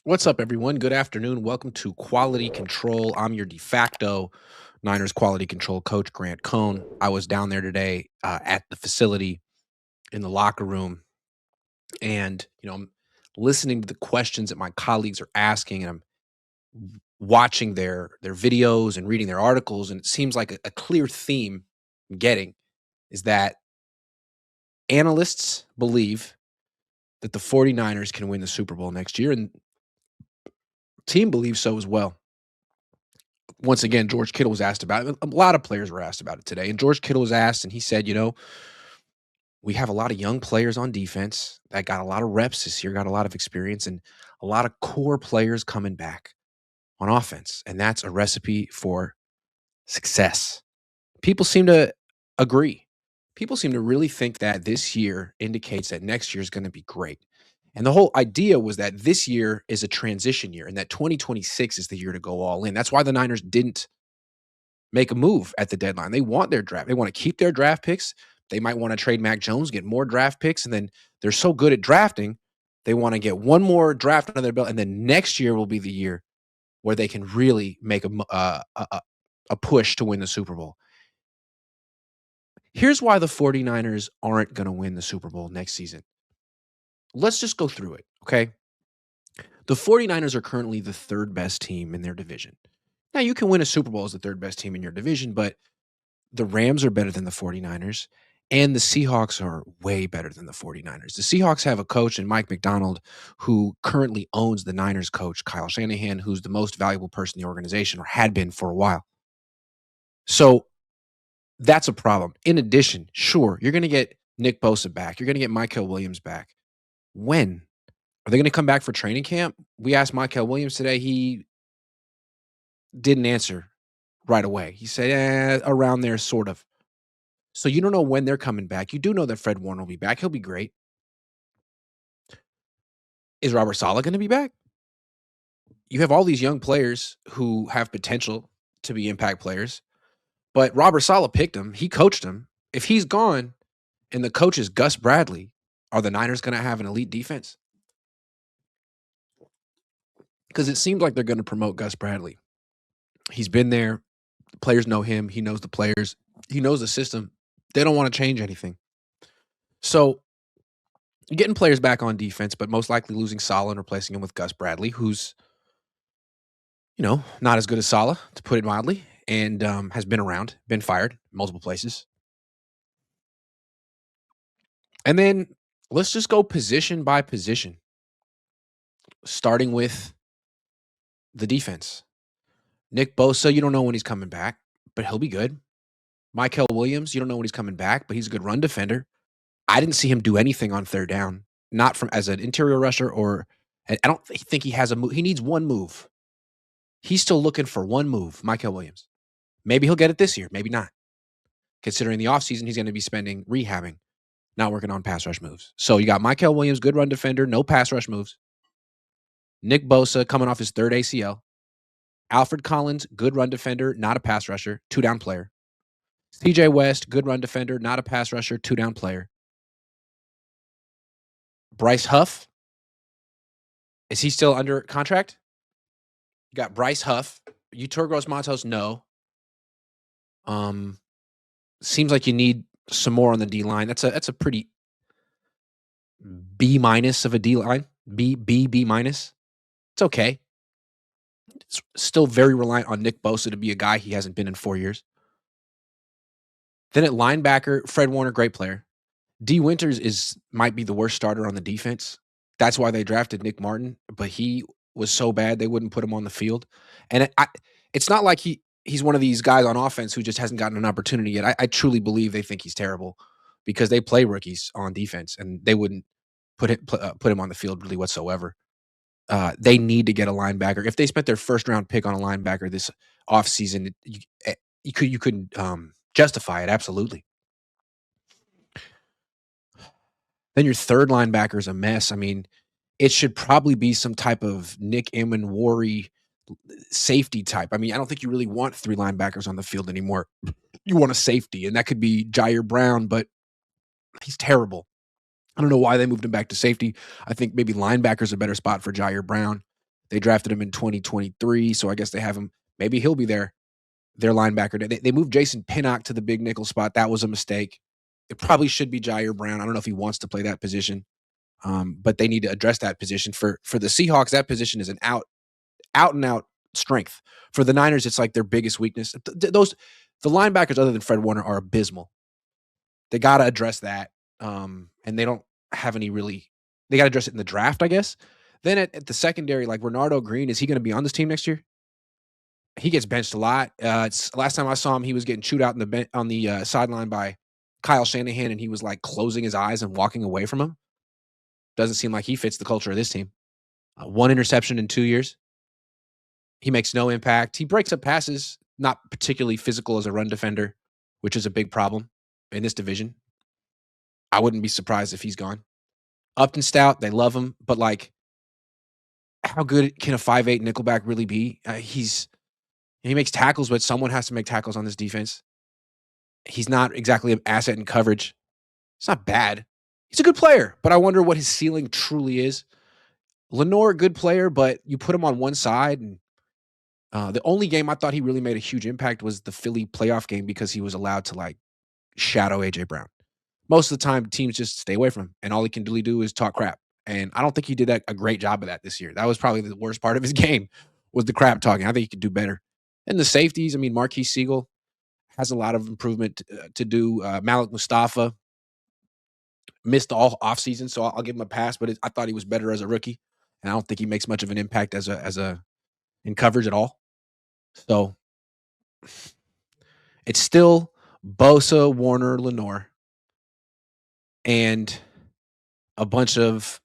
What's up, everyone? Good afternoon. Welcome to Quality Control. I'm your de facto Niners quality control coach, Grant Cohn. I was down there today at the facility in the locker room, and I'm listening to the questions that my colleagues are asking, and I'm watching their videos and reading their articles. And it seems like a clear theme I'm getting is that analysts believe that the 49ers can win the Super Bowl next year, and the team believes so as well. Once again, George Kittle was asked about it. A lot of players were asked about it today. And George Kittle was asked, and he said, we have a lot of young players on defense that got a lot of reps this year, got a lot of experience, and a lot of core players coming back on offense. And that's a recipe for success. People seem to agree. People seem to really think that this year indicates that next year is going to be great. And the whole idea was that this year is a transition year and that 2026 is the year to go all in. That's why the Niners didn't make a move at the deadline. They want their draft. They want to keep their draft picks. They might want to trade Mac Jones, get more draft picks, and then they're so good at drafting, they want to get one more draft under their belt, and then next year will be the year where they can really make a push to win the Super Bowl. Here's why the 49ers aren't going to win the Super Bowl next season. Let's just go through it, okay? The 49ers are currently the third best team in their division. Now, you can win a Super Bowl as the third best team in your division, but the Rams are better than the 49ers, and the Seahawks are way better than the 49ers. The Seahawks have a coach in Mike McDonald who currently owns the Niners coach, Kyle Shanahan, who's the most valuable person in the organization or had been for a while. So that's a problem. In addition, sure, you're going to get Nick Bosa back. You're going to get Mykel Williams back. When? Are they going to come back for training camp? We asked Mykel Williams today. He didn't answer right away. He said, around there, sort of. So you don't know when they're coming back. You do know that Fred Warner will be back. He'll be great. Is Robert Saleh going to be back? You have all these young players who have potential to be impact players, but Robert Saleh picked him. He coached him. If he's gone and the coach is Gus Bradley, are the Niners going to have an elite defense? Because it seems like they're going to promote Gus Bradley. He's been there. The players know him. He knows the players. He knows the system. They don't want to change anything. So getting players back on defense, but most likely losing Saleh and replacing him with Gus Bradley, who's, not as good as Saleh, to put it mildly, and has been around, been fired multiple places. And then let's just go position by position, starting with the defense. Nick Bosa, you don't know when he's coming back, but he'll be good. Mykel Williams, you don't know when he's coming back, but he's a good run defender. I didn't see him do anything on third down, not from as an interior rusher I don't think he has a move. He needs one move. He's still looking for one move, Mykel Williams. Maybe he'll get it this year, maybe not. Considering the offseason, he's going to be spending rehabbing, not working on pass rush moves. So you got Mykel Williams, good run defender, no pass rush moves. Nick Bosa coming off his third ACL. Alfred Collins, good run defender, not a pass rusher, 2-down player. CJ West, good run defender, not a pass rusher, 2-down player. Bryce Huff, is he still under contract? You got Bryce Huff. Yetur Gross-Matos, no. Seems like you need some more on the D line. That's a pretty B minus of a D line. B minus. It's okay. It's still very reliant on Nick Bosa to be a guy he hasn't been in 4 years. Then at linebacker, Fred Warner, great player. D Winters might be the worst starter on the defense. That's why they drafted Nick Martin, but he was so bad they wouldn't put him on the field. And it's not like he's one of these guys on offense who just hasn't gotten an opportunity yet. I truly believe they think he's terrible because they play rookies on defense, and they wouldn't put him on the field really whatsoever. They need to get a linebacker. If they spent their first-round pick on a linebacker this offseason, you couldn't justify it, absolutely. Then your third linebacker is a mess. I mean, it should probably be some type of Nick Emenwari safety type. I mean, I don't think you really want three linebackers on the field anymore. You want a safety, and that could be Jair Brown, but he's terrible. I don't know why they moved him back to safety. I think maybe linebacker's a better spot for Jair Brown. They drafted him in 2023, so I guess they have him. Maybe he'll be their linebacker. They moved Jason Pinnock to the big nickel spot. That was a mistake. It probably should be Jair Brown. I don't know if he wants to play that position, but they need to address that position. For the Seahawks, that position is an out and out strength. For the Niners, it's like their biggest weakness. The linebackers, other than Fred Warner, are abysmal. They got to address that, and they don't have any really. They got to address it in the draft, I guess. Then at the secondary, like Renardo Green, is he going to be on this team next year? He gets benched a lot. Last time I saw him, he was getting chewed out on the sideline by Kyle Shanahan, and he was like closing his eyes and walking away from him. Doesn't seem like he fits the culture of this team. One interception in 2 years. He makes no impact. He breaks up passes, not particularly physical as a run defender, which is a big problem in this division. I wouldn't be surprised if he's gone. Upton Stout, they love him, but like, how good can a 5'8" nickelback really be? He makes tackles, but someone has to make tackles on this defense. He's not exactly an asset in coverage. It's not bad. He's a good player, but I wonder what his ceiling truly is. Lenore, good player, but you put him on one side, and the only game I thought he really made a huge impact was the Philly playoff game because he was allowed to like shadow AJ Brown. Most of the time, teams just stay away from him, and all he can really do is talk crap. And I don't think he did a great job of that this year. That was probably the worst part of his game was the crap talking. I think he could do better. And the safeties, I mean, Marquise Siegel has a lot of improvement to do. Malik Mustafa missed all offseason, so I'll give him a pass. But I thought he was better as a rookie, and I don't think he makes much of an impact as a in coverage at all. So it's still Bosa, Warner, Lenore, and a bunch of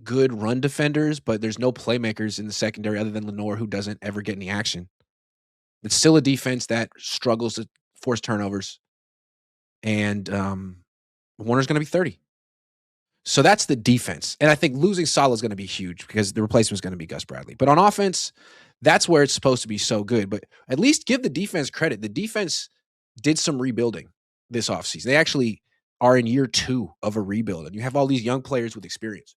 good run defenders, but there's no playmakers in the secondary other than Lenore, who doesn't ever get any action. It's still a defense that struggles to force turnovers, and Warner's going to be 30. So that's the defense. And I think losing Salah is going to be huge because the replacement is going to be Gus Bradley. But on offense, that's where it's supposed to be so good. But at least give the defense credit. The defense did some rebuilding this offseason. They actually are in year 2 of a rebuild, and you have all these young players with experience.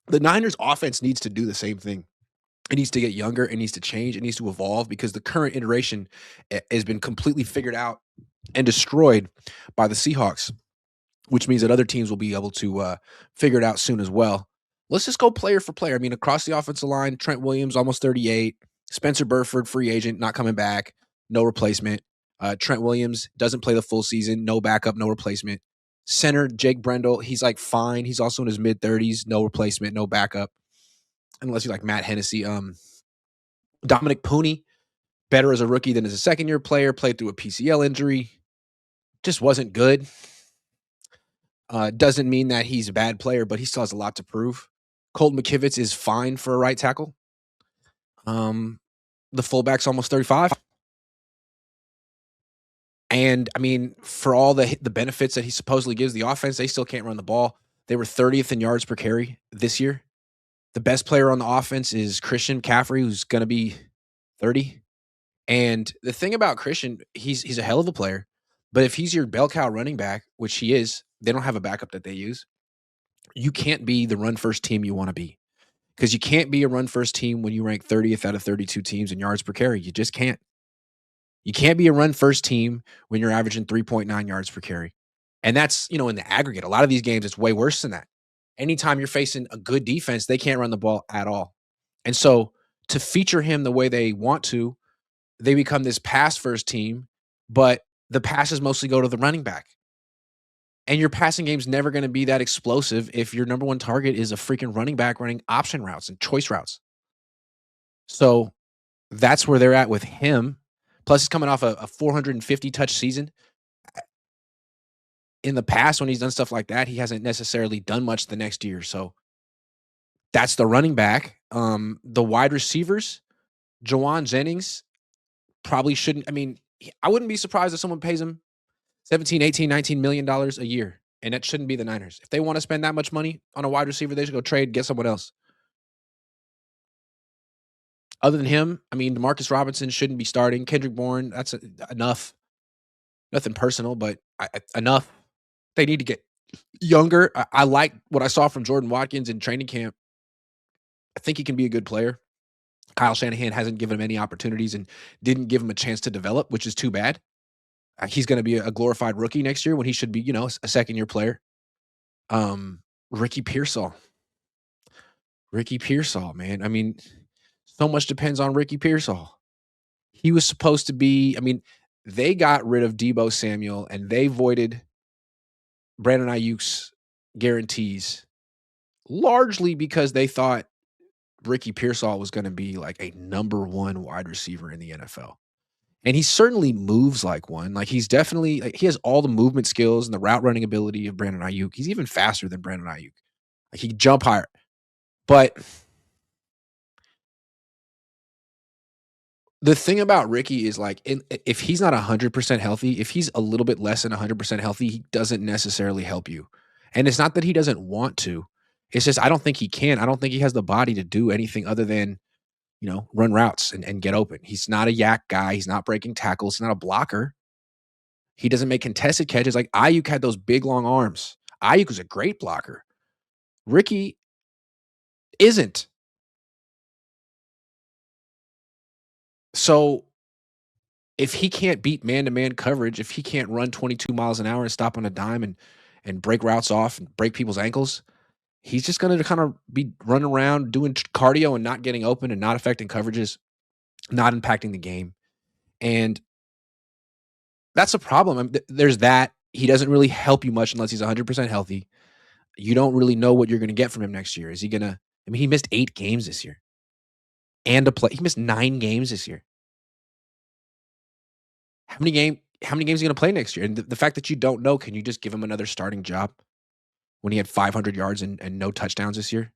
The Niners offense needs to do the same thing. It needs to get younger. It needs to change. It needs to evolve because the current iteration has been completely figured out and destroyed by the Seahawks, which means that other teams will be able to figure it out soon as well. Let's just go player for player. I mean, across the offensive line, Trent Williams, almost 38. Spencer Burford, free agent, not coming back. No replacement. Trent Williams doesn't play the full season. No backup, no replacement. Center, Jake Brendel, he's like fine. He's also in his mid-30s. No replacement, no backup. Unless you like Matt Hennessy. Dominic Pooney, better as a rookie than as a second-year player. Played through a PCL injury. Just wasn't good. Doesn't mean that he's a bad player, but he still has a lot to prove. Colton McKivitz is fine for a right tackle. The fullback's almost 35. And, I mean, for all the benefits that he supposedly gives the offense, they still can't run the ball. They were 30th in yards per carry this year. The best player on the offense is Christian McCaffrey, who's going to be 30. And the thing about Christian, he's a hell of a player. But if he's your bell cow running back, which he is, they don't have a backup that they use. You can't be the run-first team you want to be. Because you can't be a run-first team when you rank 30th out of 32 teams in yards per carry. You just can't. You can't be a run-first team when you're averaging 3.9 yards per carry. And that's, in the aggregate. A lot of these games, it's way worse than that. Anytime you're facing a good defense, they can't run the ball at all. And so to feature him the way they want to, they become this pass-first team, but the passes mostly go to the running back. And your passing game's never going to be that explosive if your number one target is a freaking running back running option routes and choice routes. So that's where they're at with him. Plus, he's coming off a 450 touch season. In the past, when he's done stuff like that, he hasn't necessarily done much the next year. So that's the running back. The wide receivers, Jawan Jennings probably shouldn't. I mean, I wouldn't be surprised if someone pays him $17, $18, $19 million a year. And that shouldn't be the Niners. If they want to spend that much money on a wide receiver, they should go trade, get someone else. Other than him, I mean, Demarcus Robinson shouldn't be starting. Kendrick Bourne, that's enough. Nothing personal, but enough. They need to get younger. I like what I saw from Jordan Watkins in training camp. I think he can be a good player. Kyle Shanahan hasn't given him any opportunities and didn't give him a chance to develop, which is too bad. He's going to be a glorified rookie next year when he should be, a second year player. Um, Ricky Pearsall. Ricky Pearsall, man. I mean, so much depends on Ricky Pearsall. He was supposed to be, they got rid of Debo Samuel and they voided Brandon Ayuk's guarantees largely because they thought Ricky Pearsall was going to be like a number one wide receiver in the NFL. And he certainly moves like one. Like he's definitely like he has all the movement skills and the route running ability of Brandon Ayuk. He's even faster than Brandon Ayuk. Like he can jump higher. But the thing about Ricky is like if he's not 100% healthy, if he's a little bit less than 100% healthy, he doesn't necessarily help you. And it's not that he doesn't want to. It's just I don't think he can. I don't think he has the body to do anything other than, run routes and get open. He's not a yak guy. He's not breaking tackles. He's not a blocker. He doesn't make contested catches. Like Ayuk had those big long arms. Ayuk was a great blocker. Ricky isn't. So if he can't beat man-to-man coverage, if he can't run 22 miles an hour and stop on a dime and break routes off and break people's ankles, he's just going to kind of be running around doing cardio and not getting open and not affecting coverages, not impacting the game. And that's a problem. There's that. He doesn't really help you much unless he's 100% healthy. You don't really know what you're going to get from him next year. Is he going to he missed 8 games this year. And he missed 9 games this year. How many games are he going to play next year? And the fact that you don't know, can you just give him another starting job when he had 500 yards and no touchdowns this year?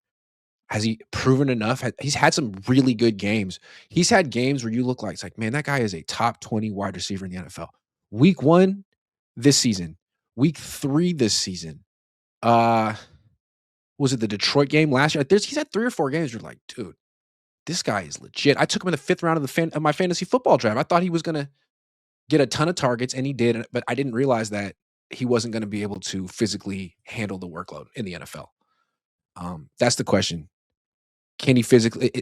Has he proven enough? He's had some really good games. He's had games where you look like, it's like, man, that guy is a top 20 wide receiver in the NFL. Week 1 this season. Week 3 this season. Was it the Detroit game last year? He's had 3 or 4 games. You're like, dude, this guy is legit. I took him in the 5th round of my fantasy football draft. I thought he was going to get a ton of targets, and he did, but I didn't realize that he wasn't going to be able to physically handle the workload in the NFL. That's the question. Can he physically?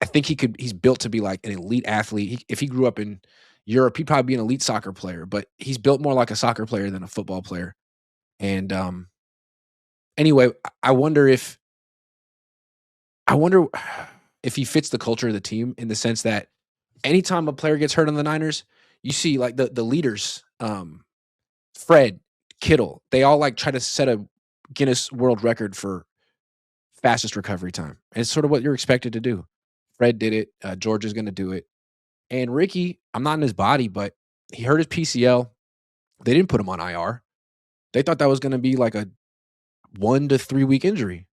I think he could. He's built to be like an elite athlete. If he grew up in Europe, he'd probably be an elite soccer player, but he's built more like a soccer player than a football player. And anyway, I wonder if he fits the culture of the team in the sense that anytime a player gets hurt on the Niners, you see like the leaders, Fred, Kittle, they all like try to set a Guinness World Record for fastest recovery time. And it's sort of what you're expected to do. Fred did it. George is going to do it. And Ricky, I'm not in his body, but he hurt his PCL. They didn't put him on IR. They thought that was going to be like a 1 to 3 week injury.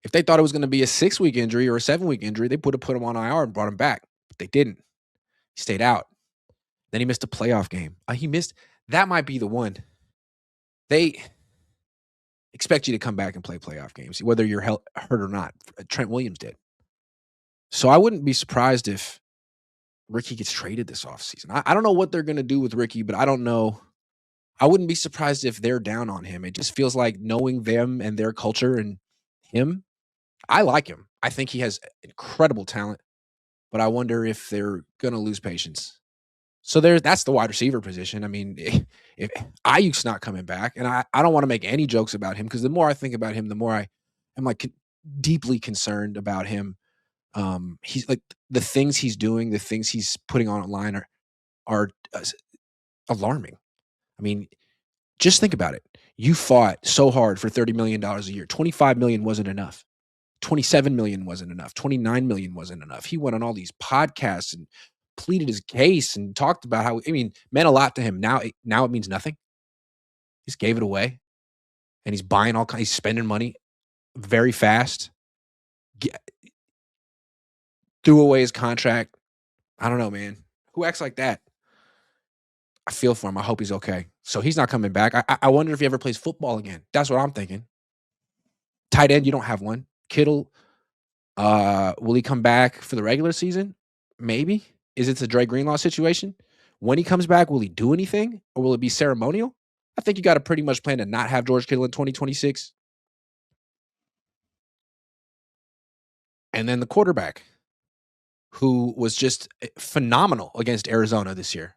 If they thought it was going to be a 6-week injury or a 7-week injury, they would have put him on IR and brought him back. But they didn't. He stayed out. Then he missed a playoff game. That might be the one. They expect you to come back and play playoff games, whether you're hurt or not. Trent Williams did. So I wouldn't be surprised if Ricky gets traded this offseason. I don't know what they're going to do with Ricky, but I don't know. I wouldn't be surprised if they're down on him. It just feels like knowing them and their culture and him, I like him. I think he has incredible talent, but I wonder if they're going to lose patience. So that's the wide receiver position. I mean, if Ayuk's not coming back, and I don't want to make any jokes about him because the more I think about him, the more I am like deeply concerned about him. He's like the things he's doing, the things he's putting online are alarming. I mean, just think about it. You fought so hard for $30 million a year. $25 million wasn't enough. $27 million wasn't enough. $29 million wasn't enough. He went on all these podcasts and pleaded his case and talked about how, meant a lot to him. Now it means nothing. He just gave it away. And he's buying he's spending money very fast. Threw away his contract. I don't know, man. Who acts like that? I feel for him. I hope he's okay. So he's not coming back. I wonder if he ever plays football again. That's what I'm thinking. Tight end, you don't have one. Kittle, will he come back for the regular season? Maybe. Is it the Dre Greenlaw situation? When he comes back, will he do anything? Or will it be ceremonial? I think you got to pretty much plan to not have George Kittle in 2026. And then the quarterback, who was just phenomenal against Arizona this year.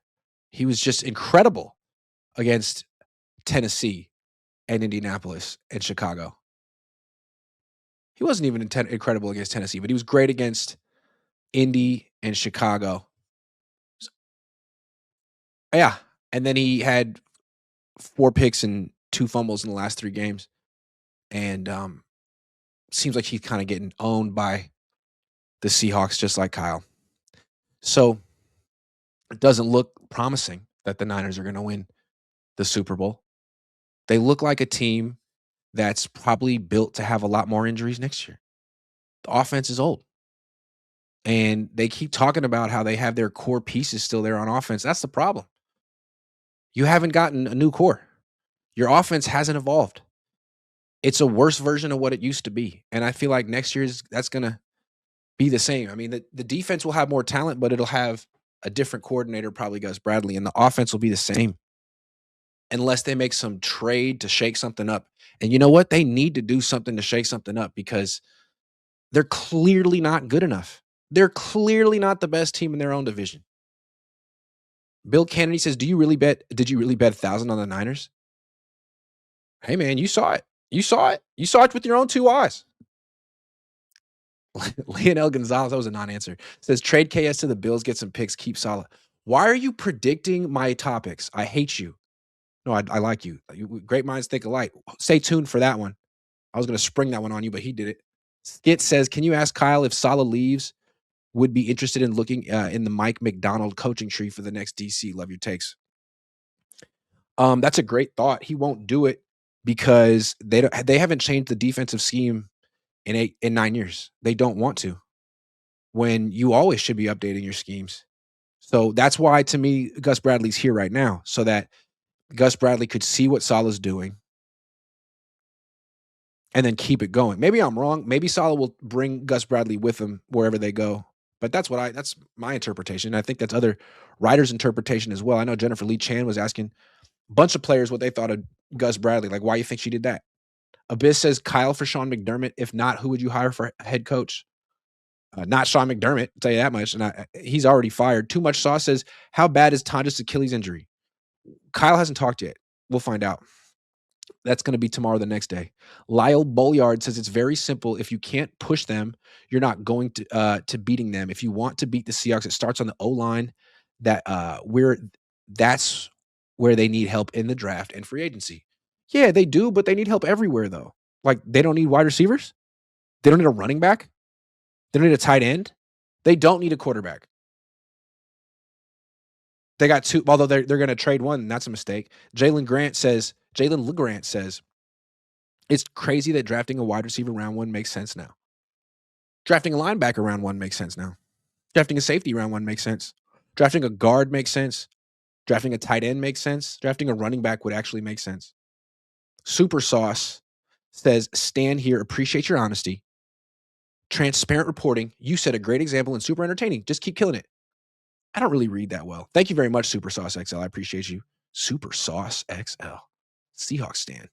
He was just incredible against Tennessee and Indianapolis and Chicago. He wasn't even incredible against Tennessee, but he was great against Indy and Chicago. Yeah, and then he had 4 picks and 2 fumbles in the last 3 games, and, seems like he's kinda getting owned by the Seahawks just like Kyle. So, it doesn't look promising that the Niners are gonna win the Super Bowl. They look like a team that's probably built to have a lot more injuries next year. The offense is old, and they keep talking about how they have their core pieces still there on offense. That's the problem. You haven't gotten a new core. Your offense hasn't evolved. It's a worse version of what it used to be, and I feel like next year's that's gonna be the same. I mean, the defense will have more talent, but it'll have a different coordinator, probably Gus Bradley, and the offense will be the same unless they make some trade to shake something up. And you know what? They need to do something to shake something up because they're clearly not good enough. They're clearly not the best team in their own division. Bill Kennedy says, "Do you really bet? Did you really bet 1,000 on the Niners?" Hey man, you saw it. You saw it. You saw it with your own 2 eyes. Leonel Gonzalez, that was a non-answer. Says trade KS to the Bills, get some picks, keep solid. Why are you predicting my topics? I hate you. No, I like you. Great minds think alike. Stay tuned for that one. I was going to spring that one on you, but he did it. Skit says, can you ask Kyle if Salah leaves, would be interested in looking in the Mike McDonald coaching tree for the next DC? Love your takes. That's a great thought. He won't do it because they haven't changed the defensive scheme in 9 years. They don't want to. When you always should be updating your schemes. So that's why, to me, Gus Bradley's here right now, so that Gus Bradley could see what Salah's doing and then keep it going. Maybe I'm wrong. Maybe Salah will bring Gus Bradley with him wherever they go. But that's my interpretation. I think that's other writers' interpretation as well. I know Jennifer Lee Chan was asking a bunch of players what they thought of Gus Bradley. Like, why you think she did that? Abyss says Kyle for Sean McDermott. If not, who would you hire for head coach? Not Sean McDermott, I'll tell you that much. And he's already fired. Too Much Sauce says, how bad is Tonja's Achilles injury? Kyle hasn't talked yet. We'll find out. That's going to be tomorrow, the next day. Lyle Bolyard says it's very simple. If you can't push them, you're not going to beating them. If you want to beat the Seahawks, it starts on the O-line. That's where they need help in the draft and free agency. Yeah, they do, but they need help everywhere, though. Like, they don't need wide receivers. They don't need a running back. They don't need a tight end. They don't need a quarterback. They got 2, although they're going to trade one, and that's a mistake. Jalen LeGrant says, it's crazy that drafting a wide receiver round 1 makes sense now. Drafting a linebacker round 1 makes sense now. Drafting a safety round 1 makes sense. Drafting a guard makes sense. Drafting a tight end makes sense. Drafting a running back would actually make sense. Super Sauce says, stand here, appreciate your honesty. Transparent reporting. You set a great example and super entertaining. Just keep killing it. I don't really read that well. Thank you very much, Super Sauce XL. I appreciate you. Super Sauce XL. Seahawks stand.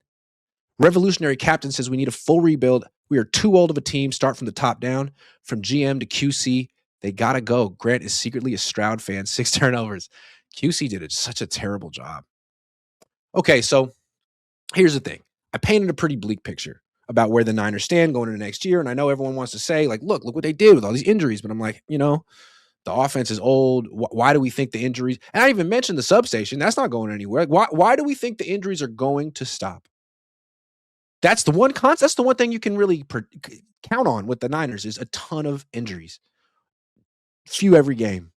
Revolutionary Captain says we need a full rebuild. We are too old of a team. Start from the top down. From GM to QC, they got to go. Grant is secretly a Stroud fan. 6 turnovers. QC did such a terrible job. Okay, so here's the thing. I painted a pretty bleak picture about where the Niners stand going into next year, and I know everyone wants to say, like, look what they did with all these injuries, but I'm like, the offense is old. Why do we think the injuries? And I even mentioned the substation. That's not going anywhere. Why do we think the injuries are going to stop? That's the one That's the one thing you can really count on with the Niners is a ton of injuries, few every game.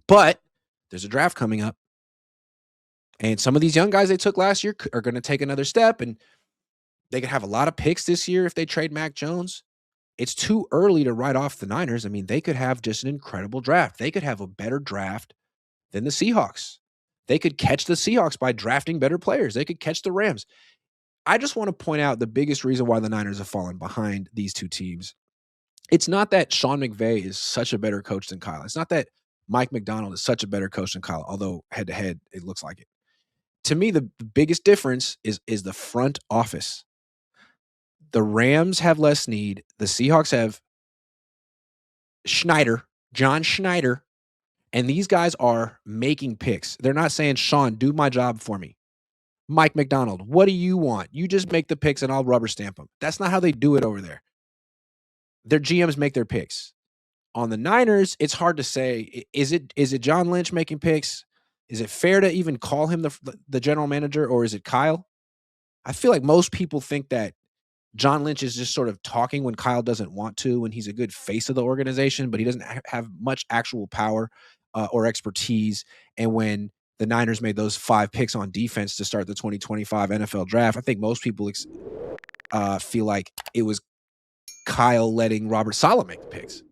But there's a draft coming up, and some of these young guys they took last year are going to take another step, and they could have a lot of picks this year if they trade Mac Jones. It's too early to write off the Niners. I mean, they could have just an incredible draft. They could have a better draft than the Seahawks. They could catch the Seahawks by drafting better players. They could catch the Rams. I just want to point out the biggest reason why the Niners have fallen behind these two teams. It's not that Sean McVay is such a better coach than Kyle. It's not that Mike McDonald is such a better coach than Kyle, although head-to-head, it looks like it. To me, the biggest difference is the front office. The Rams have less need. The Seahawks have Schneider, John Schneider, and these guys are making picks. They're not saying, Sean, do my job for me. Mike McDonald, what do you want? You just make the picks and I'll rubber stamp them. That's not how they do it over there. Their GMs make their picks. On the Niners, it's hard to say. Is it John Lynch making picks? Is it fair to even call him the general manager, or is it Kyle? I feel like most people think that John Lynch is just sort of talking when Kyle doesn't want to, when he's a good face of the organization, but he doesn't have much actual power or expertise. And when the Niners made those 5 picks on defense to start the 2025 NFL draft, I think most people feel like it was Kyle letting Robert Saleh make the picks.